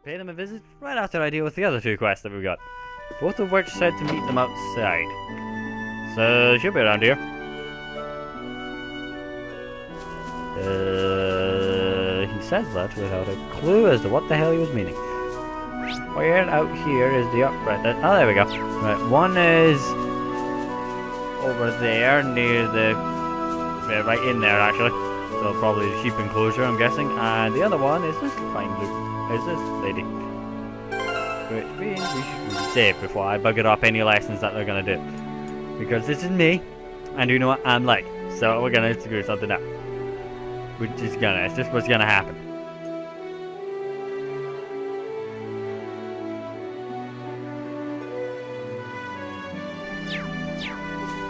pay them a visit right after I deal with the other two quests that we've got. Both of which said to meet them outside. So, should be around here. He says that without a clue as to what the hell he was meaning. Where out here is the right there. Oh, there we go. Right, one is over there near the right in there actually. So probably the sheep enclosure, I'm guessing. And the other one is this fine blue. Is this lady? We should save before I bugger up any lessons that they're gonna do. Because this is me, and you know what I'm like. So we're gonna screw something up. It's just what's gonna happen.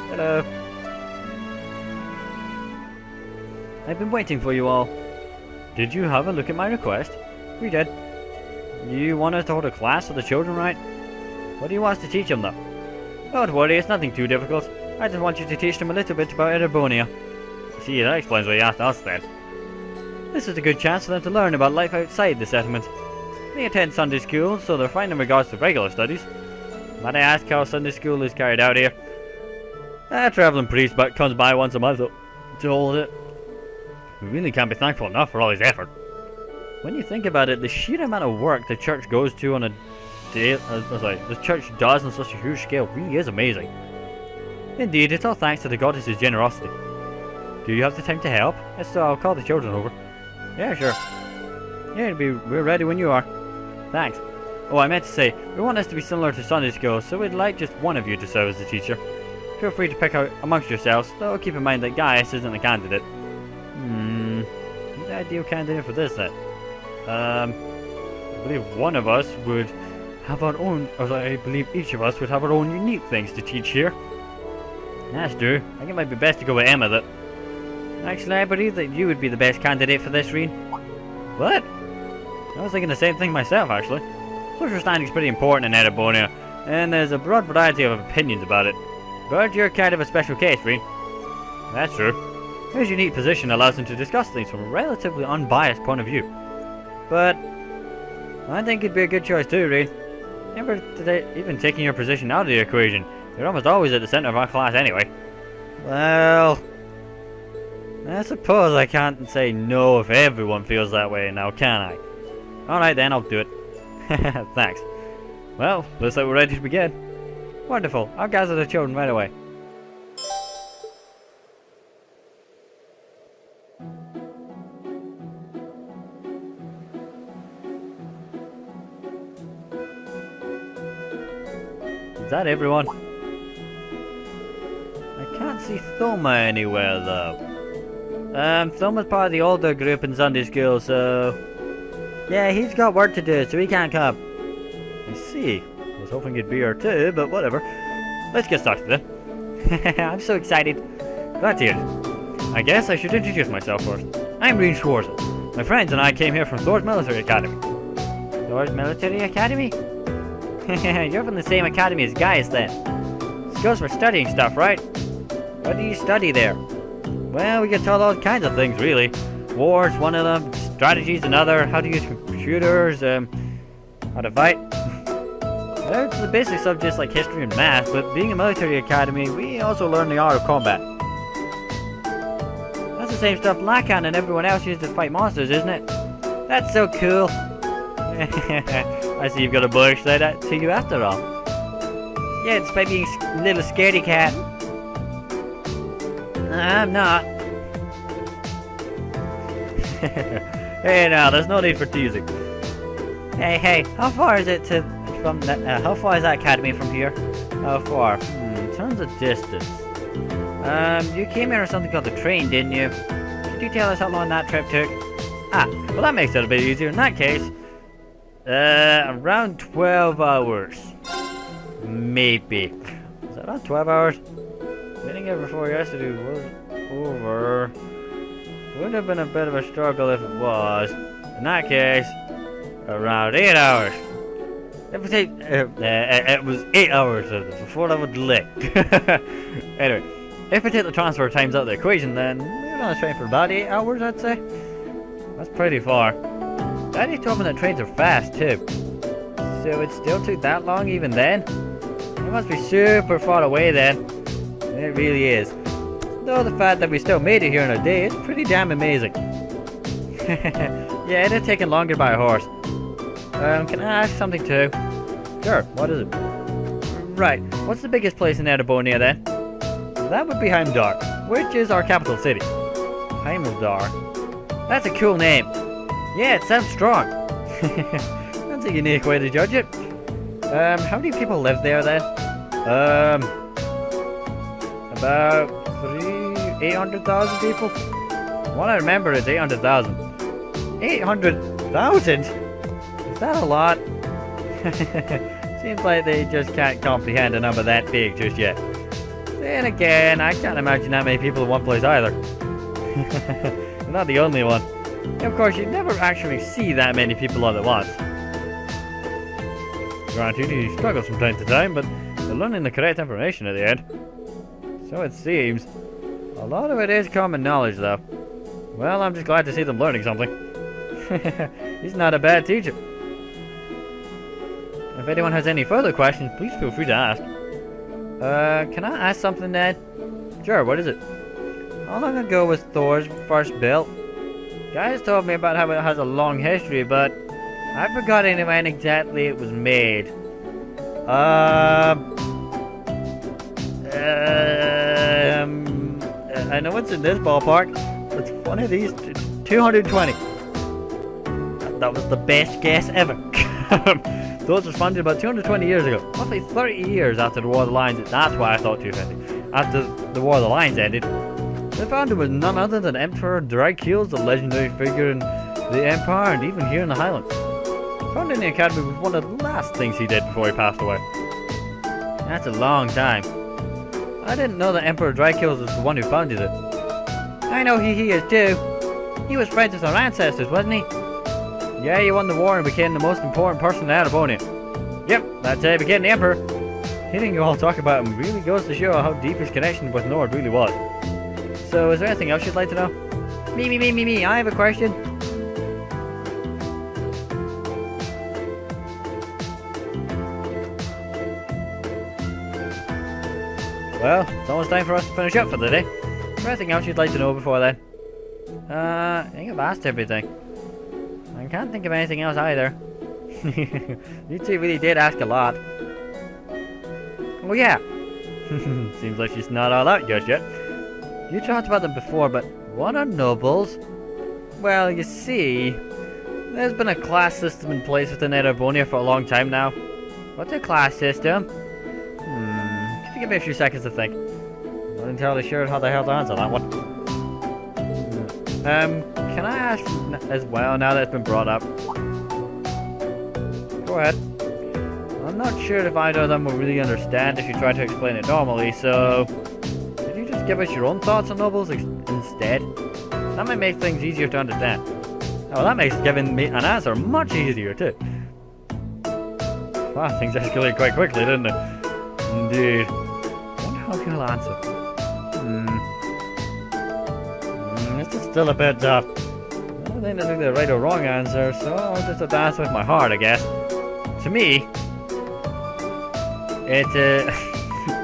Hello. I've been waiting for you all. Did you have a look at my request? We did. You want us to hold a class for the children, right? What do you want us to teach them, though? Don't worry, it's nothing too difficult. I just want you to teach them a little bit about Erebonia. See, that explains why you asked us then. This is a good chance for them to learn about life outside the settlement. They attend Sunday school, so they're fine in regards to regular studies. Might I ask how Sunday school is carried out here? A travelling priest but comes by once a month to hold it. We really can't be thankful enough for all his effort. When you think about it, the sheer amount of work the church goes to on a day, the church does on such a huge scale really is amazing. Indeed, it's all thanks to the goddess's generosity. Do you have the time to help? If so, I'll call the children over. Yeah, sure. Yeah, we're ready when you are. Thanks. Oh, I meant to say, we want this to be similar to Sunday school, so we'd like just one of you to serve as the teacher. Feel free to pick out amongst yourselves, though keep in mind that Gaius isn't a candidate. Who's the ideal candidate for this then? I believe one of us would have our own, or I believe each of us would have our own unique things to teach here. That's true. I think it might be best to go with Emma though. Actually, I believe that you would be the best candidate for this, Rean. What? I was thinking the same thing myself, actually. Social standing's pretty important in Erebonia, and there's a broad variety of opinions about it. But you're kind of a special case, Rean. That's true. His unique position allows him to discuss things from a relatively unbiased point of view. But I think it'd be a good choice too, Rean. Even taking your position out of the equation, you're almost always at the center of our class anyway. Well, I suppose I can't say no if everyone feels that way now, can I? Alright then, I'll do it. Thanks. Well, looks like we're ready to begin. Wonderful, I'll gather the children right away. Is that everyone? I can't see Thoma anywhere though. Thoma's part of the older group in Sunday school, so... Yeah, he's got work to do, so he can't come. I see. I was hoping he'd be here too, but whatever. Let's get started then. I'm so excited. Glad to hear it. I guess I should introduce myself first. I'm Rean Schwarzer. My friends and I came here from Thor's Military Academy. Thor's Military Academy? You're from the same academy as Gaius then. This goes for studying stuff, right? What do you study there? Well, we get taught all kinds of things, really. War's one of them, strategies another, how to use computers, how to fight. There's the basic subjects like history and math, but being a military academy, we also learn the art of combat. That's the same stuff Lacan and everyone else used to fight monsters, isn't it? That's so cool. I see you've got a bullish side to you after all. Yeah, despite being a little scaredy cat. I'm not. Hey now, there's no need for teasing. Hey, how far is it how far is that academy from here? How far? In terms of distance. You came here on something called the train, didn't you? Could you tell us how long that trip took? Ah, well that makes it a bit easier. In that case, around 12 hours. Maybe. Is that around 12 hours? Getting here before yesterday was over. Would have been a bit of a struggle if it was. In that case, around 8 hours. It would take, it was 8 hours before I would lick. Anyway, if we take the transfer times out of the equation, then we're on a train for about 8 hours, I'd say. That's pretty far. Daddy told me that trains are fast too. So it still took that long even then? It must be super far away then. It really is. Though the fact that we still made it here in a day is pretty damn amazing. Yeah, it had taken longer by a horse. Can I ask something too? Sure, what is it? Right, what's the biggest place in Erebonia then? That would be Heimdar, which is our capital city. Heimdar. That's a cool name. Yeah, it sounds strong. That's a unique way to judge it. How many people live there then? About 800,000 people? What I remember is 800,000. 800,000? Is that a lot? Seems like they just can't comprehend a number that big just yet. Then again, I can't imagine that many people in one place either. You're not the only one. Of course, you never actually see that many people all at once. Granted, you struggle from time to time, but you're learning the correct information at the end. So it seems. A lot of it is common knowledge, though. Well, I'm just glad to see them learning something. He's not a bad teacher. If anyone has any further questions, please feel free to ask. Can I ask something, Ned? Sure, what is it? How long ago was Thor's first built? Guys told me about how it has a long history, but I've forgotten when exactly it was made. I know it's in this ballpark. It's one of these. 220. That was the best guess ever. Those were founded about 220 years ago. Roughly 30 years after the War of the Lions. That's why I thought 250. After the War of the Lions ended. The founder was none other than Emperor Dracules, the legendary figure in the Empire and even here in the Highlands. Founding the Academy was one of the last things he did before he passed away. That's a long time. I didn't know that Emperor Dracules was the one who founded it. I know he is too. He was friends with our ancestors, wasn't he? Yeah, he won the war and became the most important person in Erebonia. Yep, that's how he became the Emperor. Hearing you all talk about him really goes to show how deep his connection with Nord really was. So, is there anything else you'd like to know? Me, I have a question. Well, it's almost time for us to finish up for the day. Is there anything else you'd like to know before then? I think I've asked everything. I can't think of anything else either. You two really did ask a lot. Oh yeah. Seems like she's not all out just yet. You talked about them before, but what are nobles? Well, you see, there's been a class system in place within Erebonia for a long time now. What's a class system? Could you give me a few seconds to think? Not entirely sure how the hell to answer that one. Can I ask as well now that it's been brought up? Go ahead. I'm not sure if either of them will really understand if you try to explain it normally, so could you just give us your own thoughts on nobles instead? That might make things easier to understand. Oh, that makes giving me an answer much easier too. Wow, things escalated quite quickly, didn't they? Indeed. I wonder how he'll answer. This is still a bit tough. I don't think there's the right or wrong answer, so I'll just have to answer with my heart, I guess. To me, it's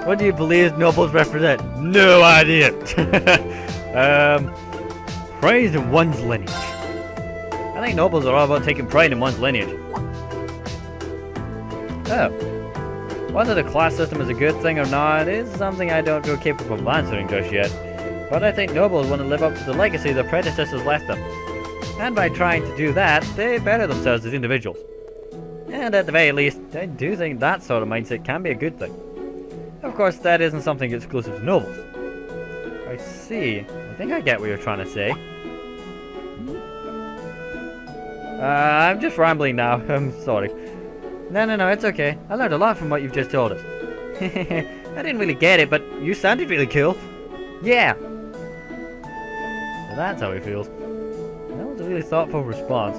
what do you believe nobles represent? No idea. Pride in one's lineage. I think nobles are all about taking pride in one's lineage. Oh. Whether the class system is a good thing or not is something I don't feel capable of answering just yet. But I think nobles want to live up to the legacy their predecessors left them. And by trying to do that, they better themselves as individuals. And at the very least, I do think that sort of mindset can be a good thing. Of course, that isn't something exclusive to nobles. I see. I think I get what you're trying to say. I'm just rambling now. I'm sorry. No, it's okay. I learned a lot from what you've just told us. I didn't really get it, but you sounded really cool. Yeah. So that's how he feels. That was a really thoughtful response.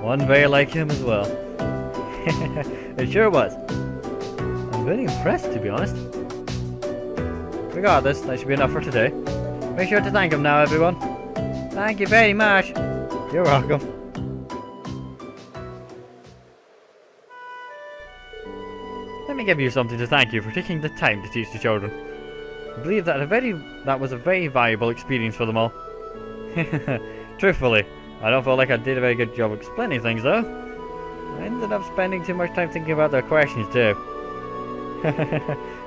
One very like him as well. It sure was. I'm very impressed, to be honest. Regardless, that should be enough for today. Make sure to thank him now, everyone. Thank you very much. You're welcome. Let me give you something to thank you for taking the time to teach the children. I believe that was a very valuable experience for them all. Truthfully, I don't feel like I did a very good job explaining things though. I ended up spending too much time thinking about their questions too.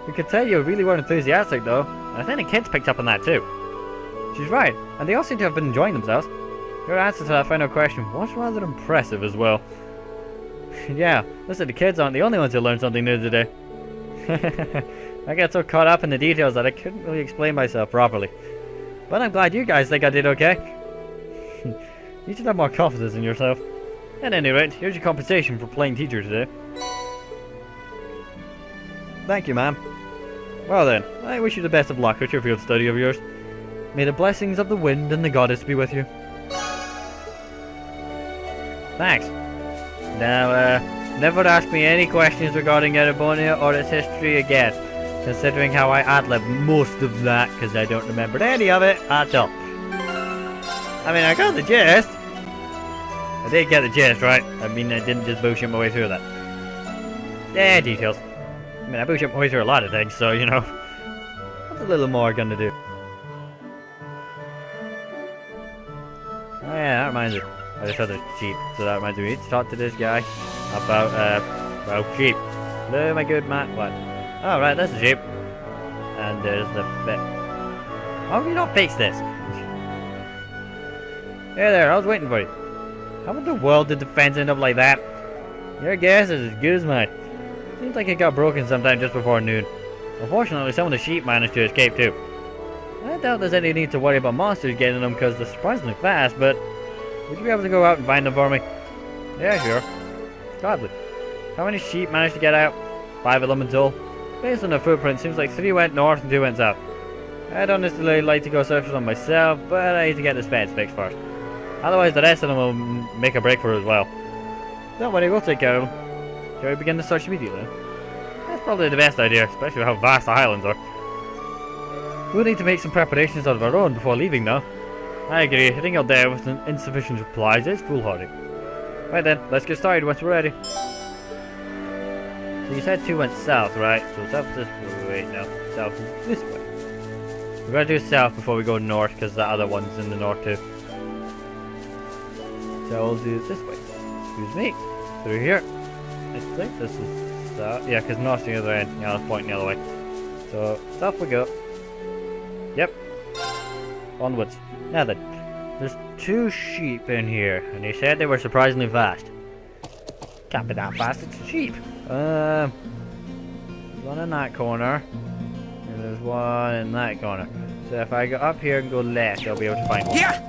You could tell you really weren't enthusiastic though. I think the kids picked up on that too. She's right, and they all seem to have been enjoying themselves. Your answer to that final question was rather impressive as well. Yeah, listen, the kids aren't the only ones who learned something new today. I got so caught up in the details that I couldn't really explain myself properly. But I'm glad you guys think I did okay. You should have more confidence in yourself. At any rate, here's your compensation for playing teacher today. Thank you, ma'am. Well then, I wish you the best of luck with your field study of yours. May the blessings of the wind and the goddess be with you. Thanks. Now, never ask me any questions regarding Erebonia or its history again, considering how I ad-libbed most of that, because I don't remember any of it at all. I mean, I got the gist. I did get the gist, right? I mean, I didn't just bullshit my way through that. Yeah, details. I mean, I bullshit my way through a lot of things, so, you know. What's a little more gonna do? Oh yeah, that reminds me. I just heard the sheep, so that reminds me to talk to this guy about, well, sheep. Hello, my good man. What? Oh, right, that's the sheep. And there's the bit. How have you not fixed this? Hey there, I was waiting for you. How in the world did the fence end up like that? Your guess is as good as mine. Seems like it got broken sometime just before noon. Unfortunately, some of the sheep managed to escape too. I doubt there's any need to worry about monsters getting them because they're surprisingly fast, but would you be able to go out and find them for me? Yeah, sure. Gladly. How many sheep managed to get out? 5 of them in total. Based on the footprint, seems like 3 went north and 2 went south. I'd honestly like to go search for them myself, but I need to get this fence fixed first. Otherwise, the rest of them will make a break for it as well. Don't worry, we'll take care of them. Shall we begin the search immediately? That's probably the best idea, especially with how vast the highlands are. We'll need to make some preparations out of our own before leaving now. I agree, hitting out there with insufficient supplies is foolhardy. Right then, let's get started once we're ready. So you said 2 went south, right? So south is this way, no, south is this way. We're gonna do south before we go north, because the other one's in the north too. So we'll do it this way. Excuse me. Through here. I think this is south. Yeah, because north's the other end. Yeah, it's pointing the other way. So, south we go. Yep. Onwards. Now then, there's 2 sheep in here, and they said they were surprisingly fast. Can't be that fast, it's a sheep. There's one in that corner, and there's one in that corner. So if I go up here and go left, I'll be able to find one. Yeah.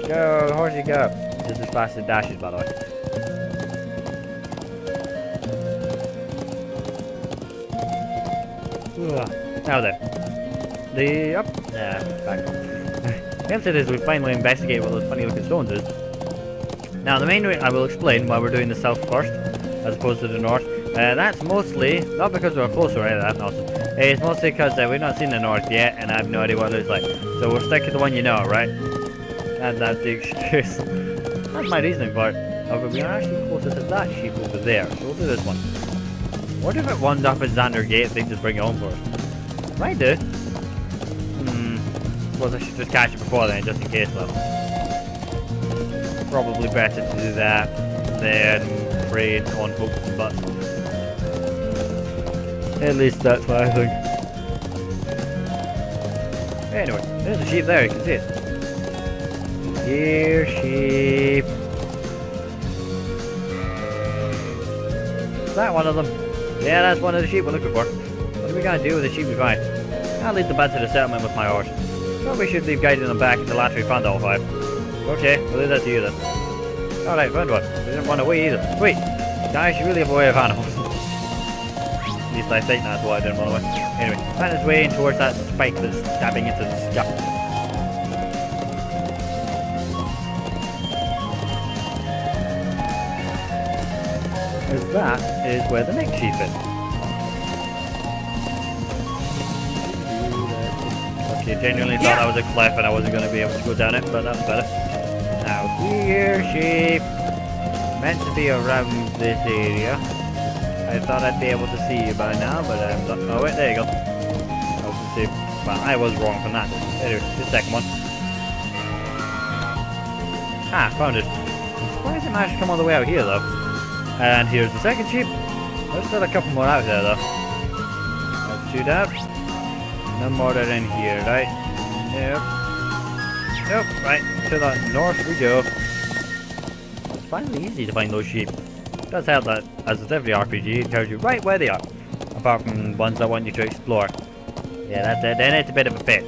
Go, horsey, go. This is as fast as dashes, by the way. Now then, back up. The answer is we finally investigate what those funny looking stones is. Now the main way I will explain why we're doing the south first, as opposed to the north. That's mostly, not because we're closer or anything, nonsense. It's mostly because we've not seen the north yet, and I have no idea what it looks like. So we'll stick to the one you know, right? And that's the excuse. That's my reasoning for it. However, we are actually closer to that sheep over there, so we'll do this one. What if it winds up at Xander Gate, they just bring it home for us? Might do. Suppose I should just catch it before then, just in case though. Probably better to do that than trade on hooks and butts. At least that's what I think. Anyway, there's a sheep there, you can see it. Here, sheep. Is that one of them? Yeah, that's one of the sheep we're looking for. What are we gonna do with the sheep we find? I'll lead them back to the settlement with my horse. Probably should leave guiding them back until after we found all 5. Okay, we'll leave that to you then. Alright, found one. They didn't run away either. Sweet! Guys, you really have a way of animals. At least I think that's why I didn't run away. Anyway, find his way in towards that spike that's stabbing into the sky. Because that is where the next sheep is. Okay, genuinely thought that was a cliff and I wasn't going to be able to go down it, but that's better. Now here, sheep. Meant to be around this area. I thought I'd be able to see you by now, but I'm not. Oh wait, there you go. I was gonna say, well, I was wrong from that. Anyway, the second one. Ah, found it. I'm surprised it managed to come all the way out here though. And here's the second sheep. There's still a couple more out there though. Let's shoot out. No more that in here, right? Yep. Nope, right. To the north we go. It's finally easy to find those sheep. It does help that, as with every RPG, it tells you right where they are. Apart from ones that want you to explore. Yeah, that's it. Then it's a bit of a pain.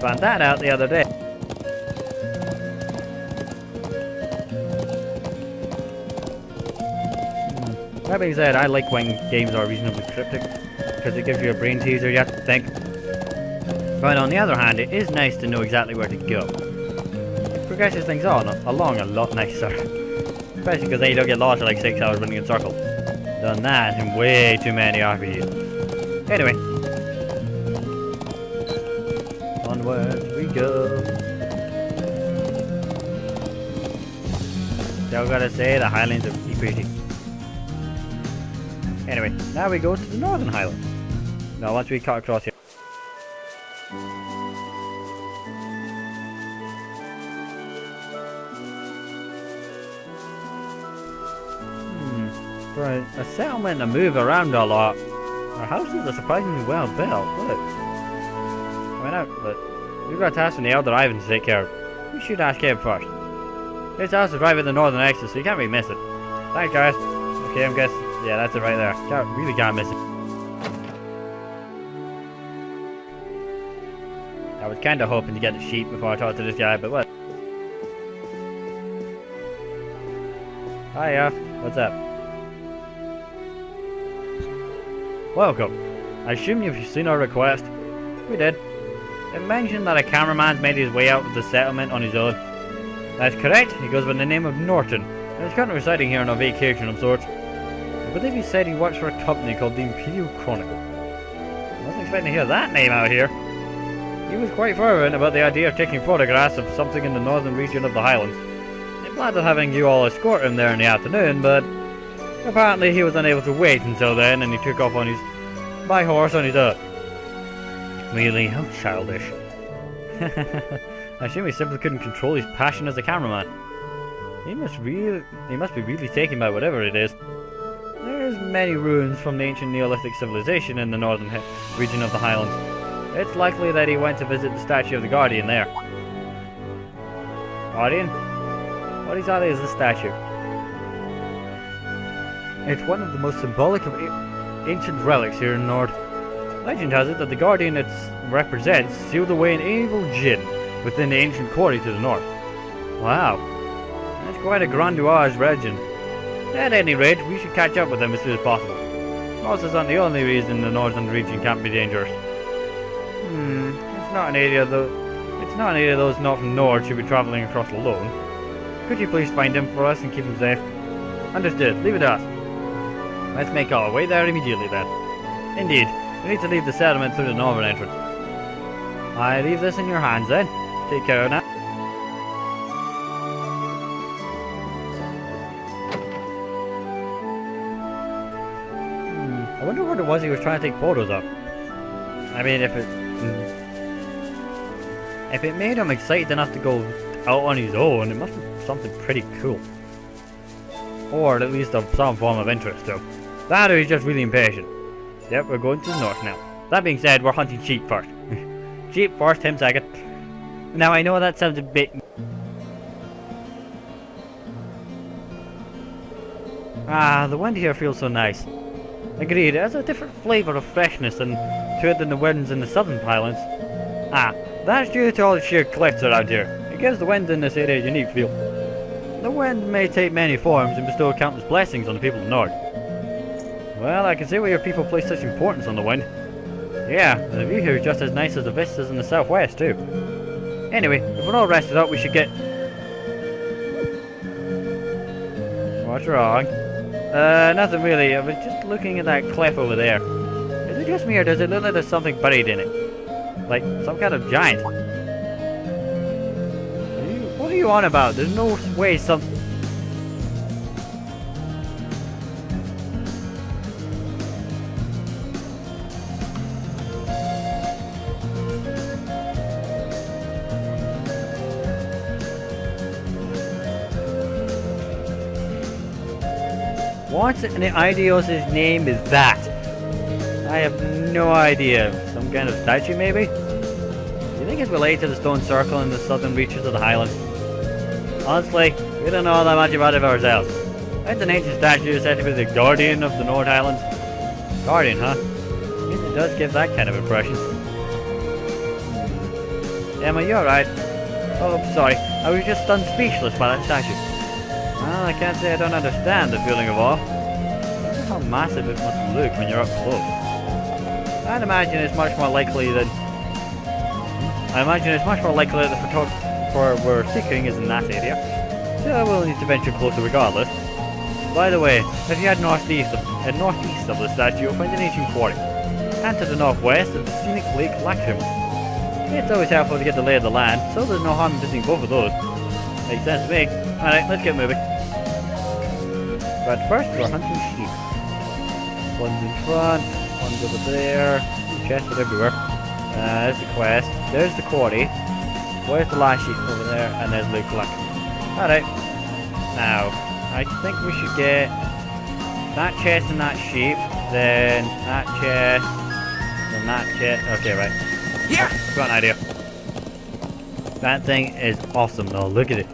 Found that out the other day. That being said, I like when games are reasonably cryptic, because it gives you a brain teaser you have to think. But on the other hand, it is nice to know exactly where to go. It progresses things on along a lot nicer. Especially because then you don't get lost for like 6 hours running in circles. Done that in way too many RPGs. Anyway. Onwards we go. Still gotta say, the Highlands are pretty pretty. Anyway, now we go to the Northern Highlands. Now once we cut across here. For a settlement to move around a lot, our houses are surprisingly well built. Look. Why not? But we've got a task from the Elder Ivan to take care of. We should ask him first. His house is right at the northern exit, so you can't really miss it. Thanks, guys. Okay, I'm guessing. Yeah, that's it right there. Really can't miss it. I was kind of hoping to get the sheep before I talked to this guy, but what? Hiya. What's up? Welcome. I assume you've seen our request. We did. It mentioned that a cameraman's made his way out of the settlement on his own. That's correct. He goes by the name of Norton, and he's currently residing here on a vacation of sorts. I believe he said he works for a company called the Imperial Chronicle. I wasn't expecting to hear that name out here. He was quite fervent about the idea of taking photographs of something in the northern region of the Highlands. He planned on having you all escort him there in the afternoon, but apparently he was unable to wait until then, and he took off on by horse on his own. Really, how childish. I assume he simply couldn't control his passion as a cameraman. He must be really taken by whatever it is. There's many ruins from the ancient Neolithic civilization in the northern region of the Highlands. It's likely that he went to visit the statue of the Guardian there. Guardian? What exactly is this statue? It's one of the most symbolic of ancient relics here in Nord. Legend has it that the Guardian it represents sealed away an evil djinn within the ancient quarry to the north. Wow, that's quite a grandiose legend. At any rate, we should catch up with them as soon as possible. Horses aren't the only reason the northern region can't be dangerous. It's not an area those not from Nord should be travelling across alone. Could you please find him for us and keep him safe? Understood. Leave it to us. Let's make our way there immediately then. Indeed, we need to leave the settlement through the northern entrance. I leave this in your hands then. Take care now. I wonder what it was he was trying to take photos of. I mean, if it made him excited enough to go out on his own, it must be something pretty cool. Or at least of some form of interest to him. That or he's just really impatient. Yep, we're going to the north now. That being said, we're hunting sheep first. Sheep first, him second. Now I know that sounds a bit... the wind here feels so nice. Agreed, it has a different flavour of freshness to it than the winds in the southern highlands. That's due to all the sheer cliffs around here. It gives the wind in this area a unique feel. The wind may take many forms and bestow countless blessings on the people of the north. Well, I can see why your people place such importance on the wind. Yeah, the view here is just as nice as the vistas in the southwest too. Anyway, if we're all rested up, we should get... What's wrong? Nothing really. I was just looking at that cliff over there. Is it just me or does it look like there's something buried in it? Like some kind of giant? What are you on about? There's no way some... What in the Idios' name is that? I have no idea. Some kind of statue, maybe? Do you think it's related to the stone circle in the southern reaches of the Highlands? Honestly, we don't know all that much about it ourselves. It's an ancient statue said to be the guardian of the North Highlands. Guardian, huh? I guess it does give that kind of impression. Emma, you alright? Oh, sorry. I was just stunned speechless by that statue. Well, I can't say I don't understand the feeling of awe. I wonder how massive it must look when you're up close. I'd imagine it's much more likely that... the photographer we're seeking is in that area. So we'll need to venture closer regardless. By the way, if you head northeast of the statue, you'll find an ancient quarry. And to the northwest of the scenic Lake Lacrium. It's always helpful to get the lay of the land, so there's no harm in visiting both of those. Makes sense to me. Alright, let's get moving. But first, we're hunting sheep. One's in front, one's over there. Chests are everywhere. There's the quest. There's the quarry. Where's the last sheep? Over there, and there's Lake Lacrium. Alright. Now, I think we should get that chest and that sheep, then that chest, then that chest. Okay, right. Yeah! I've got an idea. That thing is awesome though, look at it.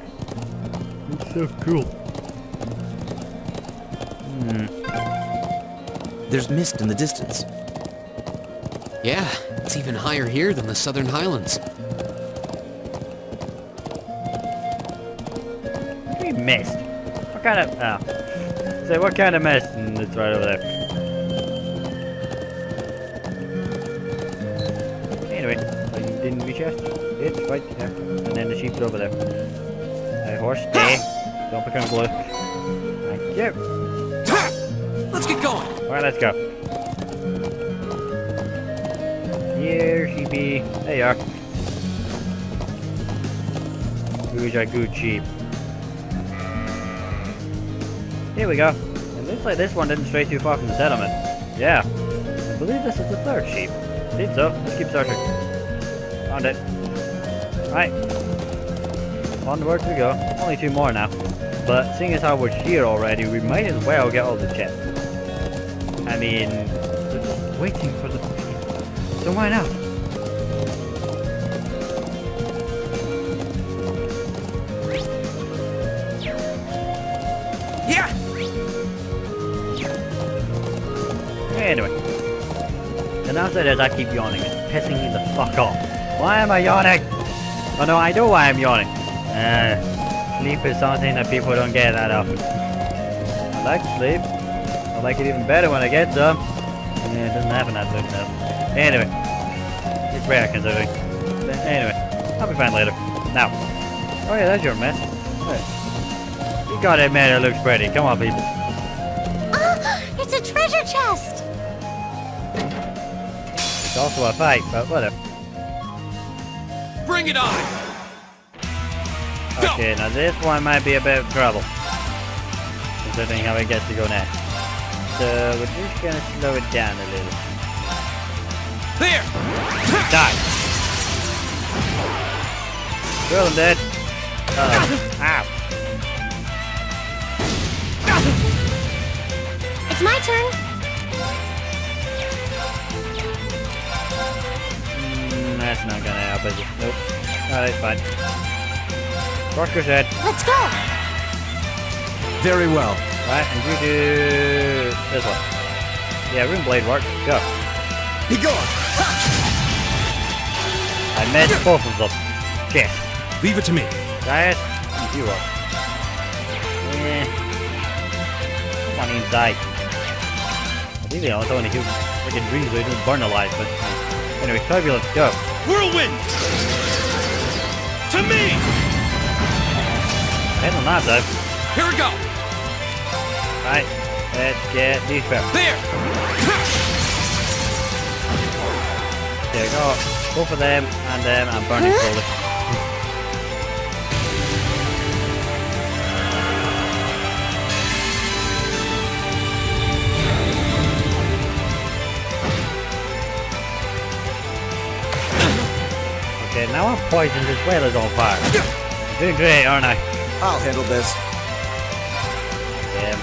It's so cool. There's mist in the distance. Yeah, it's even higher here than the Southern Highlands. What do you mean mist? What kind of... oh. Say, what kind of mist? And it's right over there. Anyway, didn't we chest? It's right there. And then the sheep's over there. Hey, horse, stay. Don't become blue. Thank you. Let's get going. Alright, let's go. Here, sheepy. There you are. Who's our good sheep? Here we go. It looks like this one didn't stray too far from the settlement. Yeah. I believe this is the third sheep. Seems so. Let's keep searching. Found it. Right. Onwards we go. Only 2 more now. But seeing as how we're here already, we might as well get all the chests. I mean, we're just waiting for the... So why not? Yeah! Anyway. And after this, I keep yawning. It's pissing me the fuck off. Why am I yawning? Oh no, I know why I'm yawning. Sleep is something that people don't get that often. I like to sleep. I like it even better when I get some. Yeah, it doesn't happen that often though. Anyway. It's rare considering. But anyway, I'll be fine later. Now. Oh yeah, that's your mess. Right. You gotta admit it looks pretty. Come on, people. It's a treasure chest! It's also a fight, but whatever. Bring it on! Okay, now this one might be a bit of trouble. Considering how it gets to go next. So we're just gonna slow it down a little. There! Die! Kill him, dead. Ow. It's my turn! That's not gonna help, is it? Nope. Alright, fine. Roscoe's head. Let's go! Very well. Right, and you do this one. Yeah, Rune Blade works. Go. Be gone! I missed both of them. Shit. Leave it to me. Guys, you up. Yeah. Come on inside. Ideally, I was only who freaking dreams so he doesn't burn alive, but anyway, turbulence, go. Whirlwind! To me! Head on that though. Here we go! Right, let's get these pairs. There! There we go. Both of them and them and burning slowly. Okay, now I'm poisoned as well as on fire. I'm doing great, aren't I? I'll handle this.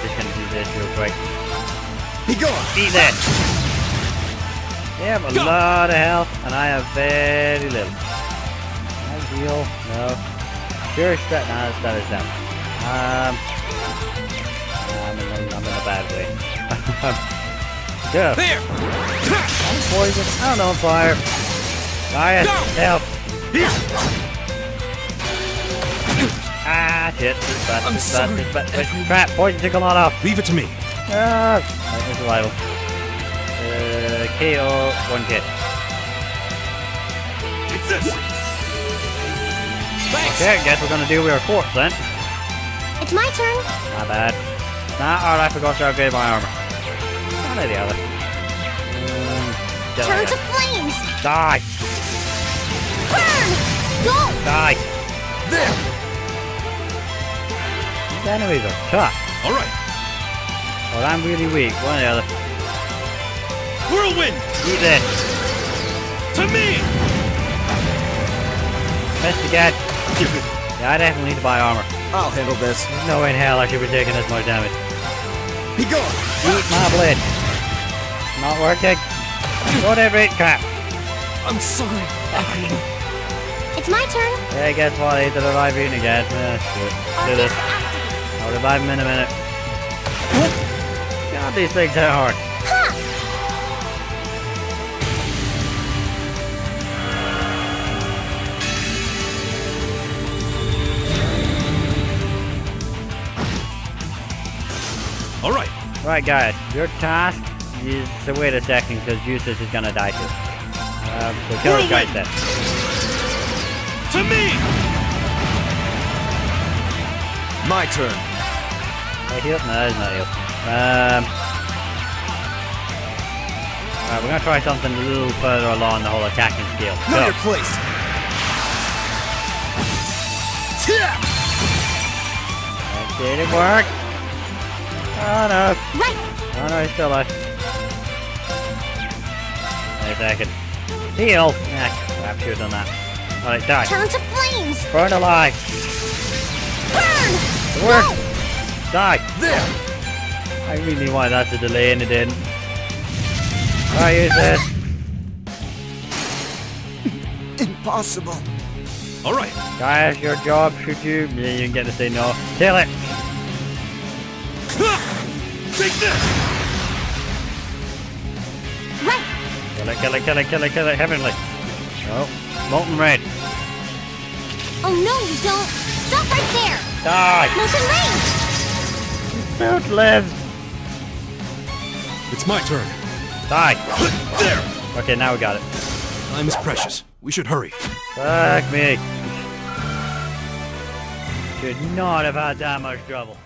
just gonna do this real quick. Be gone! Eat that! They have a lot of health, and I have very little. Can I heal? No. Sure, nah, that is down. I'm in a bad way. Go! There! I'm poisoned. I don't know, I'm fire. Riot, help! Ah, shit. This is bad, I'm this is bad, sorry, this is bad. Edwin. Crap, poison took a lot off. Leave it to me. Ah! Right, there's survival. KO, 1 kit. It's this! Thanks! Okay, guess we're gonna do our fourth then. It's my turn. Not bad. Nah, alright, I forgot to upgrade my armor. One or the other. Get Turn out to of flames. here. Die! Burn. Go. Die! There! These enemies are tough. Alright. Well, I'm really weak. One or the other. Whirlwind! Eat this. To me! Missed again. Yeah, I definitely need to buy armor. I'll handle this. There's no way in hell I should be taking this much damage. Be gone! Eat my blade. Not working. Whatever it crap. I'm sorry. It's my turn. Yeah, guess what? I need to revive Rean again. Shit. Do this. Activate. I'll revive him in a minute. God, these things are hard. Ha. Alright. Right, guys. Your task is to wait a second because Eustace is gonna die too. So kill his guys then. To me! My turn. Right, heal? No, there's not heal. Alright, we're gonna try something a little further along the whole attacking skill. Know Go. your place. Did it work? Oh no. Right. Oh no, he's still alive. Wait a second. Heal! Ah, crap, should have done that. Alright, die. Turn to flames. Burn alive! Burn. It worked! Go. Die! There! I really wanted that to delay and it didn't. Alright, use this. Impossible. Alright. Guys, your job, should you? Yeah, you can get to say no. Kill it! Take this! Right. Kill it, kill it, kill it, kill it, kill it, heavenly. Oh, molten red. Oh no, you don't. Stop right there. Die! Motion range. Don't live! It's my turn. Die! There! Okay, now we got it. Time is precious. We should hurry. Fuck me. Should not have had that much trouble.